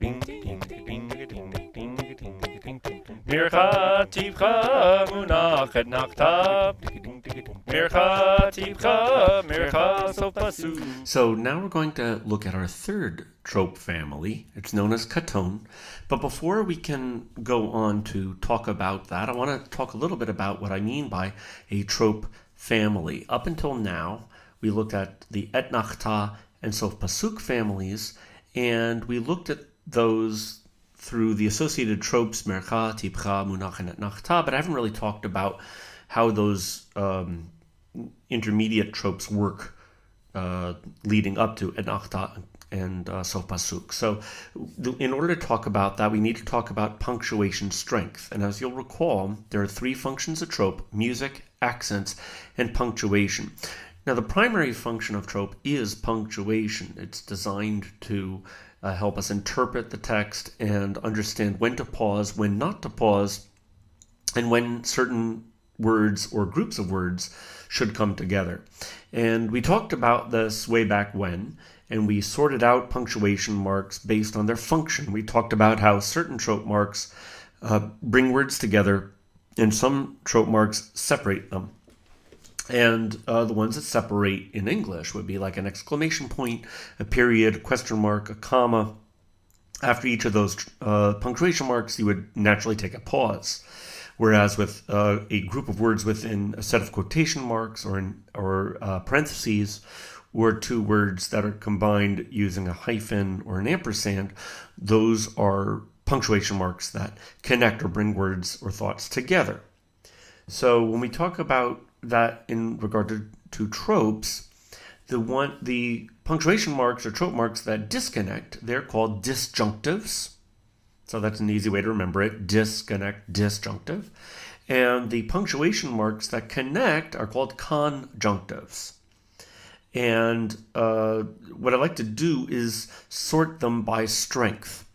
Mircha tivcha munachet nachta. Mircha tivcha, mircha sof pasuk. So now we're going to look at our third trope family. It's known as Katon. But before we can go on to talk about that, I want to talk a little bit about what I mean by a trope family. Up until now, we looked at the et nachta and sof pasuk families, and we looked at those through the associated tropes, mercha, tipcha, munach, and et nachta, but I haven't really talked about how those intermediate tropes work leading up to et nachta and sof pasuk. So in order to talk about that, we need to talk about punctuation strength. And as you'll recall, there are three functions of trope: music, accents, and punctuation. Now, the primary function of trope is punctuation. It's designed to help us interpret the text and understand when to pause, when not to pause, and when certain words or groups of words should come together. And we talked about this way back when, and we sorted out punctuation marks based on their function. We talked about how certain trope marks bring words together, and some trope marks separate them. And the ones that separate in English would be like an exclamation point, a period, a question mark, a comma. After each of those punctuation marks, you would naturally take a pause. Whereas with a group of words within a set of quotation marks or parentheses, or two words that are combined using a hyphen or an ampersand, those are punctuation marks that connect or bring words or thoughts together. So when we talk about that in regard to tropes, the punctuation marks or trope marks that disconnect, they're called disjunctives. So that's an easy way to remember it: disconnect, disjunctive. And the punctuation marks that connect are called conjunctives. And what I like to do is sort them by strength.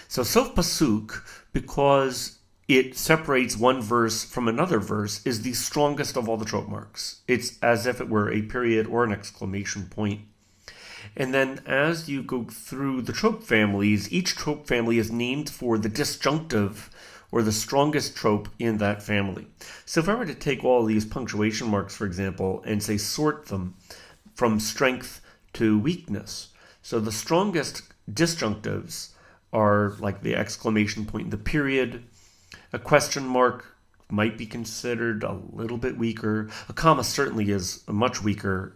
So sof pasuk, because it separates one verse from another verse, is the strongest of all the trope marks. It's as if it were a period or an exclamation point. And then as you go through the trope families, each trope family is named for the disjunctive or the strongest trope in that family. So if I were to take all these punctuation marks, for example, and say sort them from strength to weakness. So the strongest disjunctives are like the exclamation point, the period. A question mark might be considered a little bit weaker. A comma certainly is a much weaker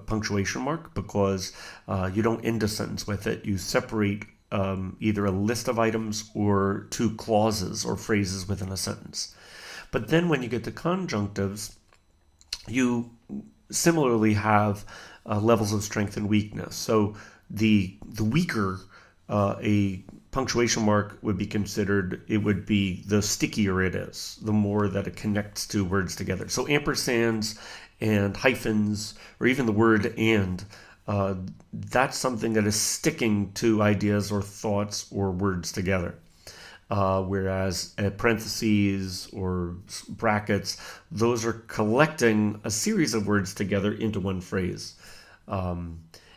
punctuation mark because you don't end a sentence with it. You separate either a list of items or two clauses or phrases within a sentence. But then when you get to conjunctives, you similarly have levels of strength and weakness. So the weaker a punctuation mark would be considered, it would be the stickier it is, the more that it connects two words together. So ampersands and hyphens, or even the word and, that's something that is sticking to ideas or thoughts or words together. Whereas parentheses or brackets, those are collecting a series of words together into one phrase.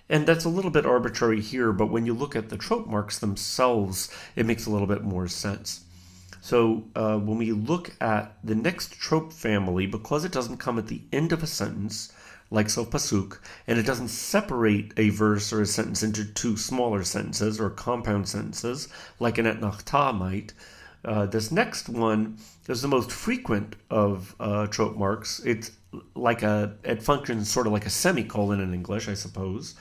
And that's a little bit arbitrary here, but when you look at the trope marks themselves, it makes a little bit more sense. So when we look at the next trope family, because it doesn't come at the end of a sentence, like sof pasuk, and it doesn't separate a verse or a sentence into two smaller sentences or compound sentences, like an et nachta might, this next one is the most frequent of trope marks. It's like it functions sort of like a semicolon in English, I suppose,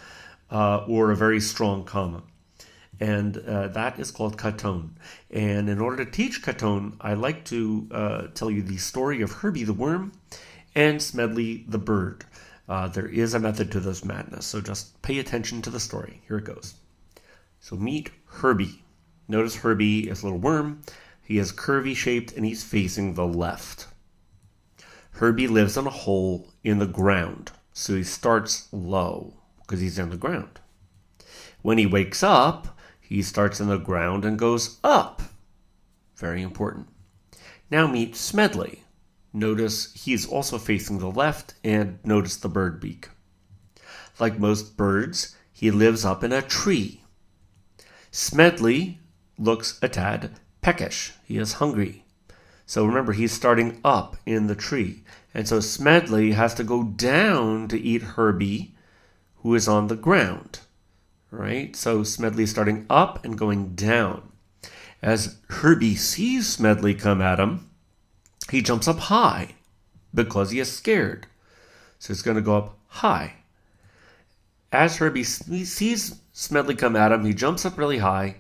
or a very strong comma. And that is called Katon. And in order to teach Katon, I like to tell you the story of Herbie the worm and Smedley the bird. There is a method to this madness, so just pay attention to the story. Here it goes. So meet Herbie. Notice Herbie is a little worm. He is curvy shaped and he's facing the left. Herbie lives in a hole in the ground, so he starts low because he's in the ground. When he wakes up, he starts in the ground and goes up. Very important. Now meet Smedley. Notice he's also facing the left, and notice the bird beak. Like most birds, he lives up in a tree. Smedley looks a tad peckish. He is hungry. So remember, he's starting up in the tree. And so Smedley has to go down to eat Herbie, who is on the ground. Right? So Smedley is starting up and going down. As Herbie sees Smedley come at him, he jumps up high because he is scared. So he's going to go up high. As Herbie sees Smedley come at him, he jumps up really high,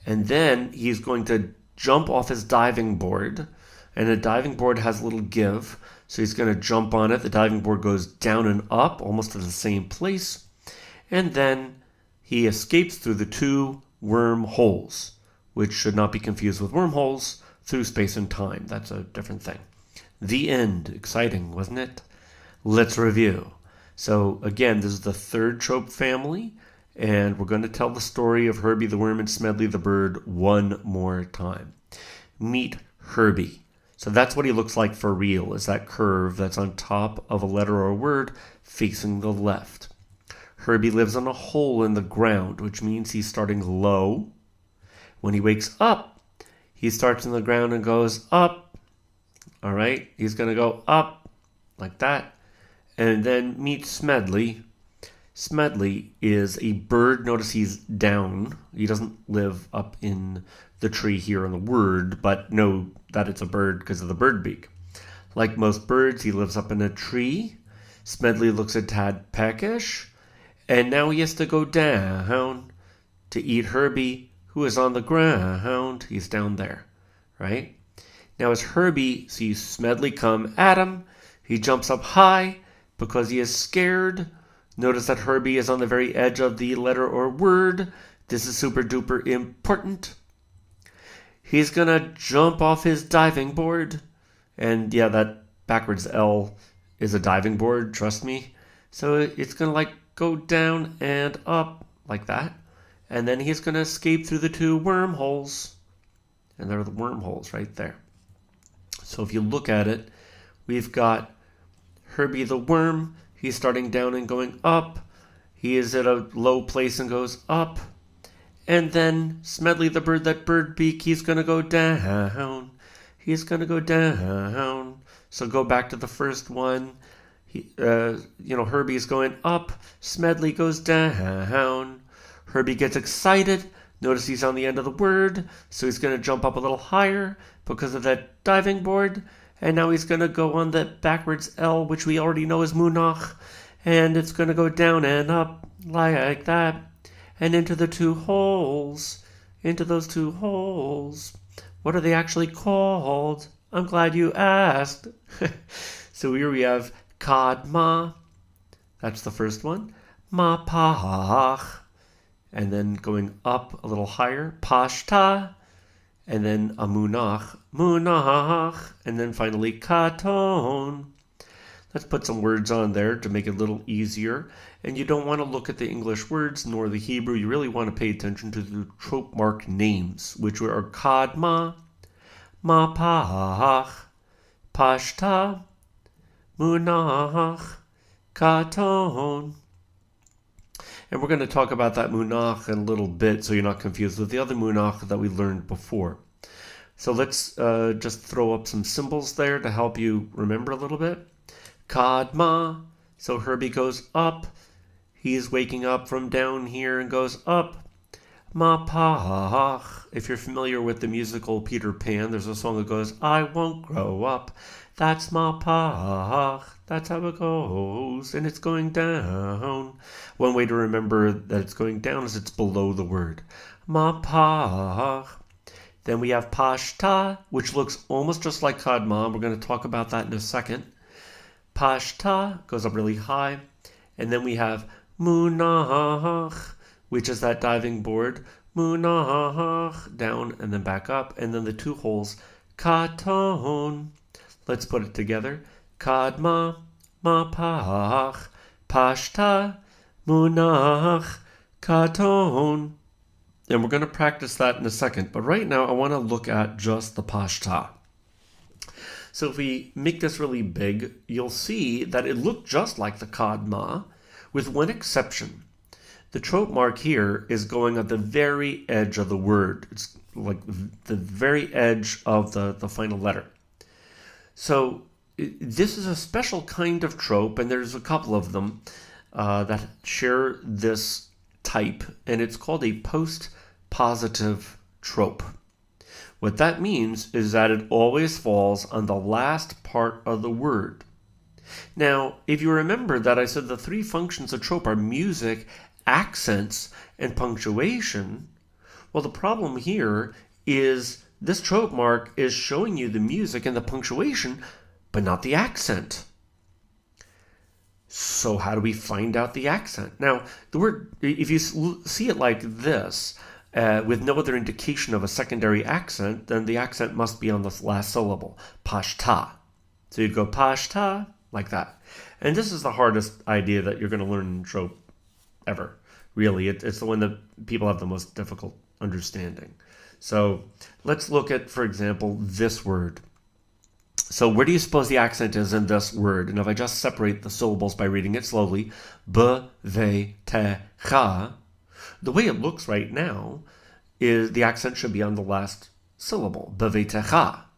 and then he's going to jump off his diving board. And the diving board has a little give, so he's going to jump on it. The diving board goes down and up, almost to the same place. And then he escapes through the 2 wormholes, which should not be confused with wormholes, through space and time. That's a different thing. The end. Exciting, wasn't it? Let's review. So again, this is the 3rd trope family, and we're going to tell the story of Herbie the worm and Smedley the bird one more time. Meet Herbie. So that's what he looks like for real, is that curve that's on top of a letter or a word facing the left. Herbie lives on a hole in the ground, which means he's starting low. When he wakes up, he starts in the ground and goes up. All right, he's going to go up like that. And then meet Smedley. Smedley is a bird. Notice he's down. He doesn't live up in the tree here in the word, but know that it's a bird because of the bird beak. Like most birds, he lives up in a tree. Smedley looks a tad peckish. And now he has to go down to eat Herbie, who is on the ground. He's down there, right? Now as Herbie sees Smedley come at him, he jumps up high because he is scared. Notice that Herbie is on the very edge of the letter or word. This is super duper important. He's going to jump off his diving board. And yeah, that backwards L is a diving board, trust me. So it's going to like go down and up like that. And then he's going to escape through the 2 wormholes. And there are the wormholes right there. So if you look at it, we've got Herbie the worm. He's starting down and going up. He is at a low place and goes up. And then Smedley the bird, that bird beak, he's going to go down. He's going to go down. So go back to the first one. Herbie's going up. Smedley goes down. Herbie gets excited. Notice he's on the end of the word. So he's going to jump up a little higher because of that diving board. And now he's going to go on the backwards L, which we already know is Munaf. And it's going to go down and up like that. And into the 2 holes. Into those 2 holes. What are they actually called? I'm glad you asked. So here we have Kadma. That's the first one. Mapach. And then going up a little higher. Pashta. And then a Munach. Munach. And then finally Katon. Let's put some words on there to make it a little easier. And you don't want to look at the English words nor the Hebrew. You really want to pay attention to the trope mark names, which are Kadma, Mapach, Pashta, Munach, Katon. And we're going to talk about that Munach in a little bit so you're not confused with the other Munach that we learned before. So let's just throw up some symbols there to help you remember a little bit. Kadma, so Herbie goes up. He's waking up from down here and goes up. Mapach. If you're familiar with the musical Peter Pan, there's a song that goes, I won't grow up. That's Mapach. That's how it goes. And it's going down. One way to remember that it's going down is it's below the word. Mapach. Then we have Pashta, which looks almost just like Kadma. We're going to talk about that in a second. Pashta goes up really high. And then we have Munach, which is that diving board. Munach, down and then back up. And then the 2 holes. Katon. Let's put it together. Kadma, Mapach, Pashta, Munach, Katon. And we're going to practice that in a second. But right now I want to look at just the Pashta. So if we make this really big, you'll see that it looked just like the Kadma, with one exception. The trope mark here is going at the very edge of the word. It's like the very edge of the final letter. So this is a special kind of trope, and there's a couple of them that share this type, and it's called a postpositive trope. What that means is that it always falls on the last part of the word. Now, if you remember that I said the three functions of trope are music, accents, and punctuation, well, the problem here is this trope mark is showing you the music and the punctuation, but not the accent. So how do we find out the accent? Now, the word, if you see it like this, with no other indication of a secondary accent, then the accent must be on the last syllable, pashta. So you'd go pashta, like that. And this is the hardest idea that you're going to learn in trope ever. Really, it's the one that people have the most difficult understanding. So let's look at, for example, this word. So where do you suppose the accent is in this word? And if I just separate the syllables by reading it slowly, b, ve, te, cha, the way it looks right now is the accent should be on the last syllable, b, ve, te, cha,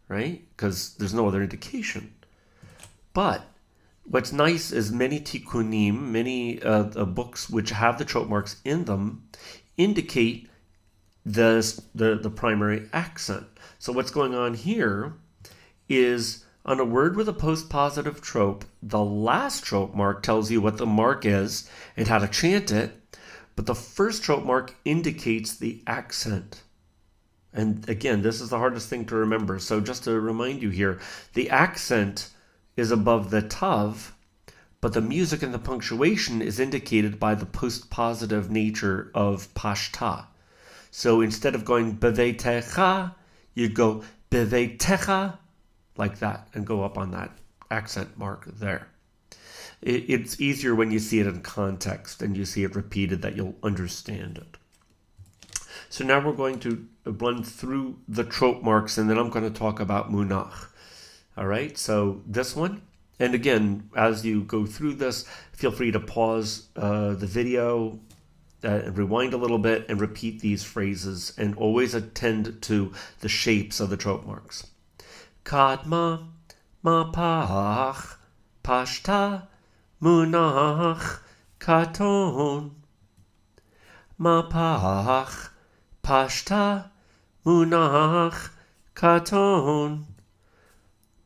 right? Because there's no other indication. But what's nice is many tikkunim, many books which have the trope marks in them, indicate the primary accent. So what's going on here is on a word with a postpositive trope, the last trope mark tells you what the mark is and how to chant it, but the first trope mark indicates the accent. And again, this is the hardest thing to remember. So just to remind you here, the accent is above the tav, but the music and the punctuation is indicated by the postpositive nature of pashta. So instead of going bevetecha, you go bevetecha, like that, and go up on that accent mark there. It's easier when you see it in context and you see it repeated that you'll understand it. So now we're going to run through the trope marks, and then I'm going to talk about munaf. All right, so this one. And again, as you go through this, feel free to pause the video and rewind a little bit and repeat these phrases, and always attend to the shapes of the trope marks. Kadma, mapach, pashta, munach, katon. Mapach, pashta, munach, katon.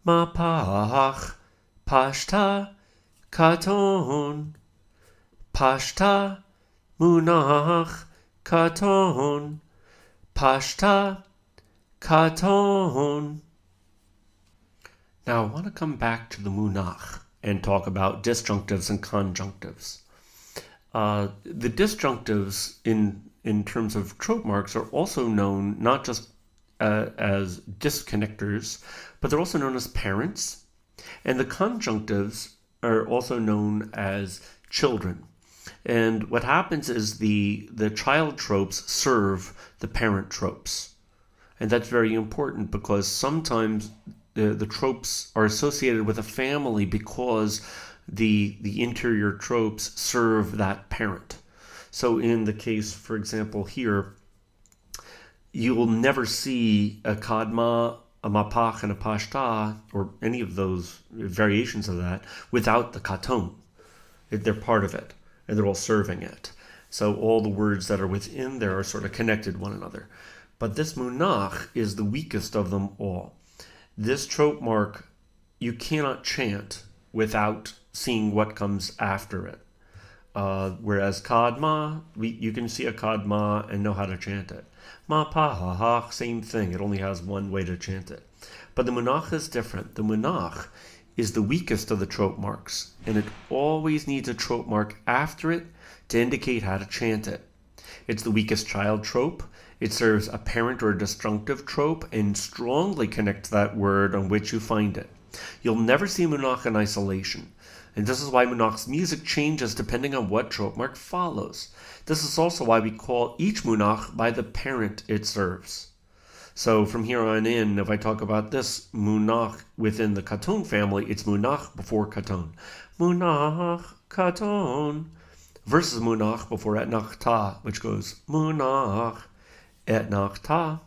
Mapach, pashta, katon. Pashta, munach, katon. Pashta, katon. Now I want to come back to the munach and talk about disjunctives and conjunctives. The disjunctives in terms of trope marks are also known not just as disconnectors, but they're also known as parents. And the conjunctives are also known as children. And what happens is the child tropes serve the parent tropes. And that's very important because sometimes the tropes are associated with a family because the interior tropes serve that parent. So in the case, for example, here, you will never see a kadma, a mapach, and a pashta, or any of those variations of that, without the katon. They're part of it, and they're all serving it. So all the words that are within there are sort of connected to one another. But this munach is the weakest of them all. This trope mark, you cannot chant without seeing what comes after it. Whereas kadma, you can see a kadma and know how to chant it. Mapach, same thing. It only has one way to chant it. But the munach is different. The munach is the weakest of the trope marks, and it always needs a trope mark after it to indicate how to chant it. It's the weakest child trope. It serves a parent or a disjunctive trope and strongly connects that word on which you find it. You'll never see munach in isolation. And this is why munach's music changes depending on what trope mark follows. This is also why we call each munach by the parent it serves. So from here on in, if I talk about this munach within the Cotone family, it's munach before Katon. Munach, Katon, versus munach before etnach ta, which goes munach, etnach ta.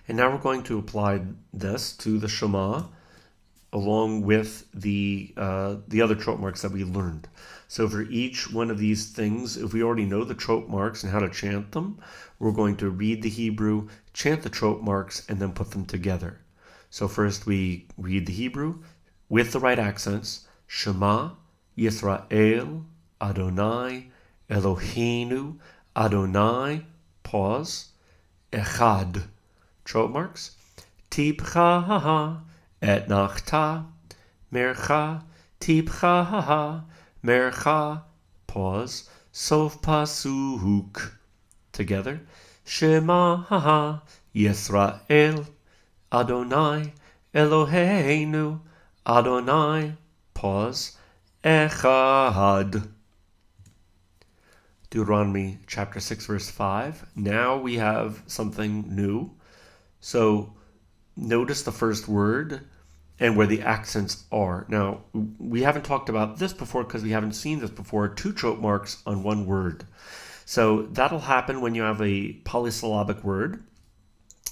And now we're going to apply this to the Shema along with the other trope marks that we learned. So for each one of these things, if we already know the trope marks and how to chant them, we're going to read the Hebrew, chant the trope marks, and then put them together. So first we read the Hebrew with the right accents. Shema Yisrael Adonai Eloheinu Adonai, pause, Echad, trope marks. Tipcha et nachta, mercha, tipcha, mercha, pause, sof pasuk, together. Shema Yisrael Adonai Eloheinu Adonai, pause, Echad. Deuteronomy chapter 6 verse 5. Now we have something new. So notice the first word and where the accents are. Now, we haven't talked about this before because we haven't seen this before. 2 trope marks on one word. So that'll happen when you have a polysyllabic word.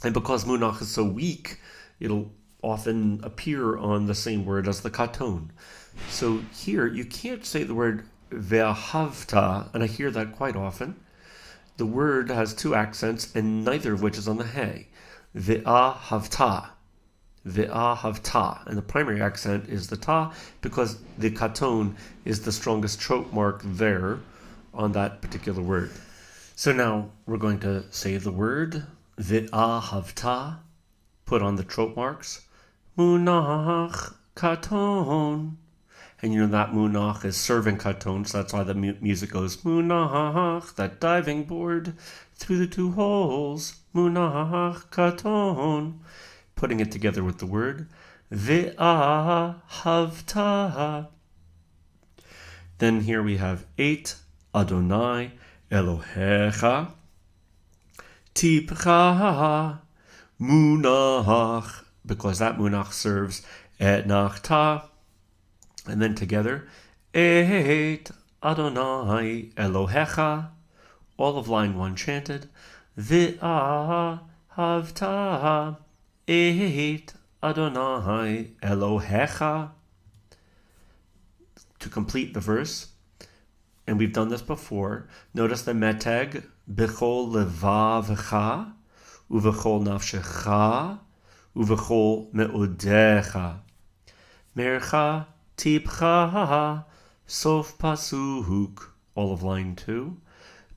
And because Munaf is so weak, it'll often appear on the same word as the Katon. So here, you can't say the word ve'ahavta, and I hear that quite often. The word has 2 accents, and neither of which is on the hey. Ve'ahavta. Ve'ahavta. And the primary accent is the ta, because the Katon is the strongest trope mark there on that particular word. So now we're going to say the word ve'ahavta, put on the trope marks. Munach Katon. And you know that Munach is serving Katon, so that's why the music goes Munach, that diving board through the 2 holes. Munach Katon. Putting it together with the word Ve'ahavta. Then here we have 8 Adonai Elohecha Tipcha Munach, because that Munach serves et nachta. And then together, Et Adonai Elohecha, all of line 1 chanted, Ve'ahavta Et Adonai Elohecha. To complete the verse, and we've done this before, notice the meteg, B'chol levavcha, Uv'chol nafshecha, Uv'chol me'odecha. Mercha tipcha, sof pasuk, all of line 2.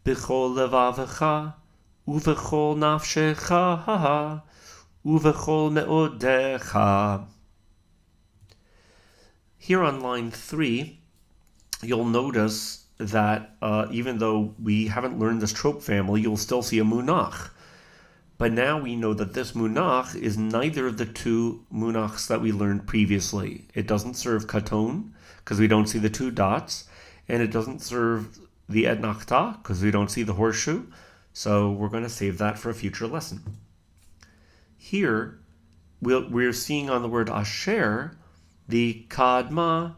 B'chol levavcha, uv'chol nafshecha, uv'chol me'odecha. Here on line 3, you'll notice that even though we haven't learned this trope family, you'll still see a munach. But now we know that this munach is neither of the 2 munachs that we learned previously. It doesn't serve Katon, because we don't see the 2 dots, and it doesn't serve the et nachta, because we don't see the horseshoe. So we're going to save that for a future lesson. Here, we're seeing on the word asher, the kadma.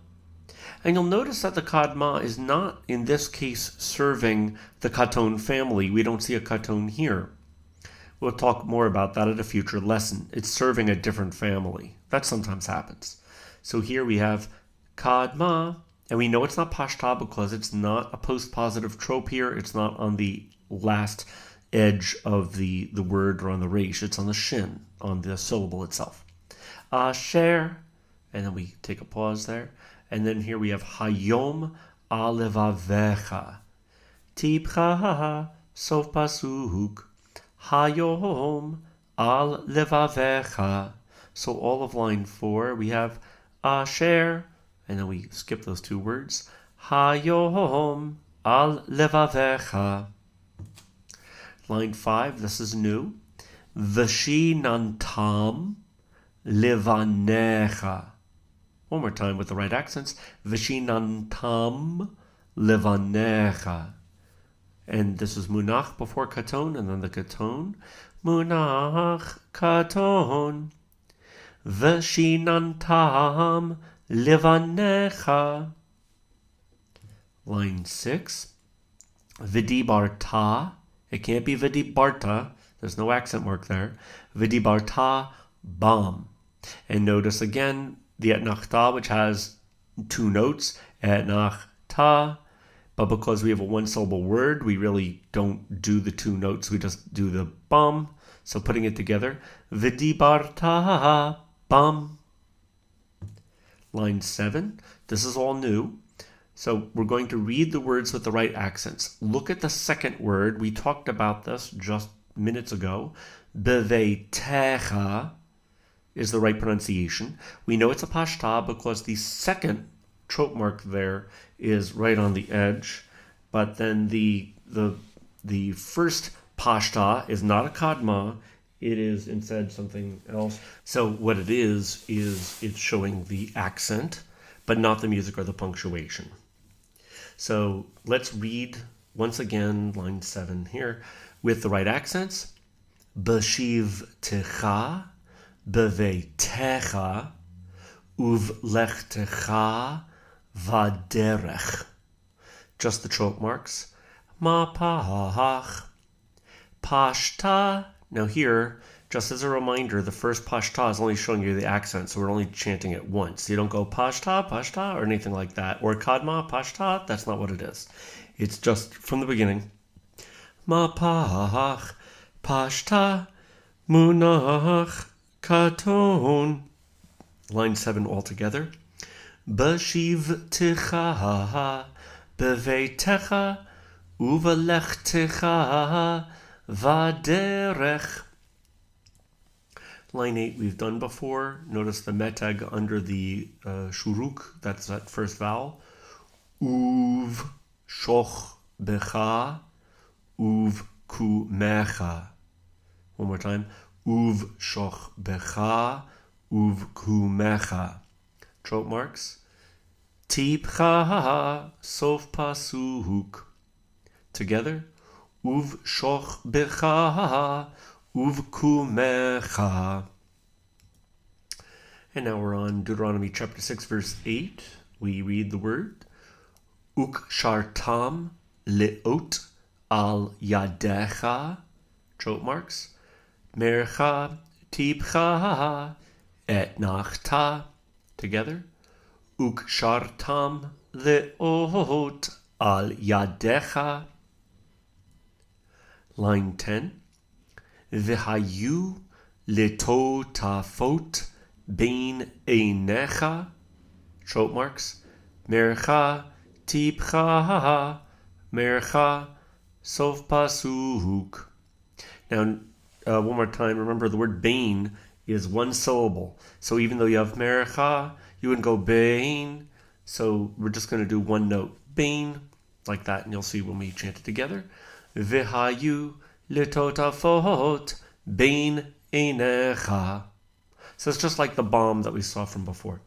And you'll notice that the kadma is not, in this case, serving the Katon family. We don't see a Katon here. We'll talk more about that at a future lesson. It's serving a different family. That sometimes happens. So here we have kadma, and we know it's not pashta because it's not a postpositive trope here. It's not on the last edge of the word or on the resh. It's on the shin, on the syllable itself. Asher, and then we take a pause there. And then here we have hayom alevavecha. Tipcha, sof pasuk. Hayom al levavecha. So all of line 4, we have asher, and then we skip those 2 words. Hayom al levavecha. Line 5, this is new. Vishinantam levanecha. One more time with the right accents. Vishinantam levanecha. And this is Munach before Katon, and then the Katon. Munach Katon. Veshinantam levanecha. Line 6. Vidibarta. It can't be Vidibarta. There's no accent mark there. V'dibarta bam. And notice again the etnachta, which has two notes, etnachta. But because we have a one-syllable word, we really don't do the two notes. We just do the bam. So putting it together, v'dibarta bam. Line 7. This is all new. So we're going to read the words with the right accents. Look at the second word. We talked about this just minutes ago. Beveitecha is the right pronunciation. We know it's a pashta because the second trope mark there is right on the edge. But then the first pashta is not a kadma. It is instead something else. So what it is it's showing the accent, but not the music or the punctuation. So let's read once again line 7 here with the right accents. B'shivtecha, b'veitecha, uvlechtecha vaderech. Just the trope marks. Mapach, pashta. Now here, just as a reminder, the first pashta is only showing you the accent, so we're only chanting it once. You don't go pashta, pashta, or anything like that. Or kadma, pashta, that's not what it is. It's just from the beginning. Mapach, pashta, munaf, katon. Line 7 altogether. B'shivtecha, b'veitecha, uvalechtecha, vaderech. Line 8 we've done before. Notice the metag under the shuruk, that's that first vowel. Uv shoch becha, uv kumecha. One more time. Uv shoch becha, uv kumecha. Trope marks. Tipcha sof pasuk. Together. Uv shoch becha, uv kumecha. And now we're on Deuteronomy chapter 6, verse 8. We read the word. Ukshartam leot al yadecha. Trope marks. Mercha tipcha etnachta. Together. Ukshartam leot al yadecha. Line 10. V'hayu letotafot bein einecha. Trope marks. Mercha tipcha mercha sof pasuk. Now, one more time. Remember, the word bein is one syllable. So even though you have mercha, you wouldn't go bein. So we're just going to do one note. Bein, like that, and you'll see when we chant it together. V'hayu letotafot bein einecha. So it's just like the bomb that we saw from before.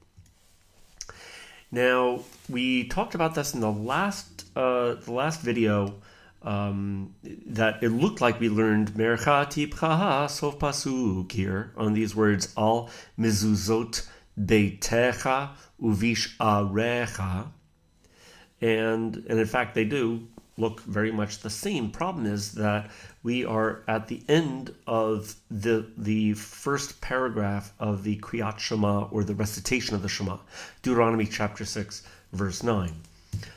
Now, we talked about this in the last video, that it looked like we learned mercha tipcha sof pasuk here on these words al mezuzot beitecha uvish arecha. And in fact, they do look very much the same. Problem is that we are at the end of the first paragraph of the Kriyat Shema, or the recitation of the Shema, Deuteronomy chapter 6, verse 9.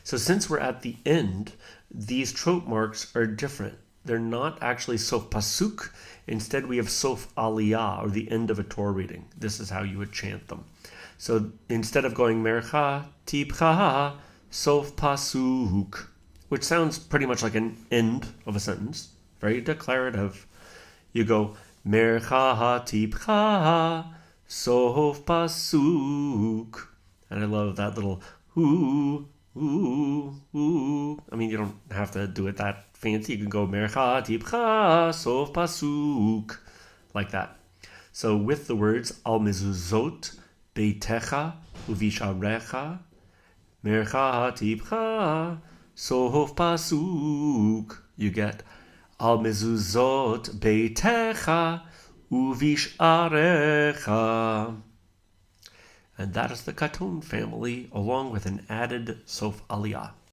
So since we're at the end, these trope marks are different. They're not actually sof pasuk. Instead, we have sof aliyah, or the end of a Torah reading. This is how you would chant them. So instead of going mercha tipcha sof pasuk, which sounds pretty much like an end of a sentence, very declarative, you go mercha tipcha sof pasuk. And I love that little ooh, ooh, ooh. I mean, you don't have to do it that fancy. You can go mercha tipcha sof pasuk, like that. So with the words al mezuzot beitecha uvisharecha mercha tipcha sof pasuk, you get al mezuzot beitecha uvisharecha. And that is the Katon family, along with an added sof aliyah.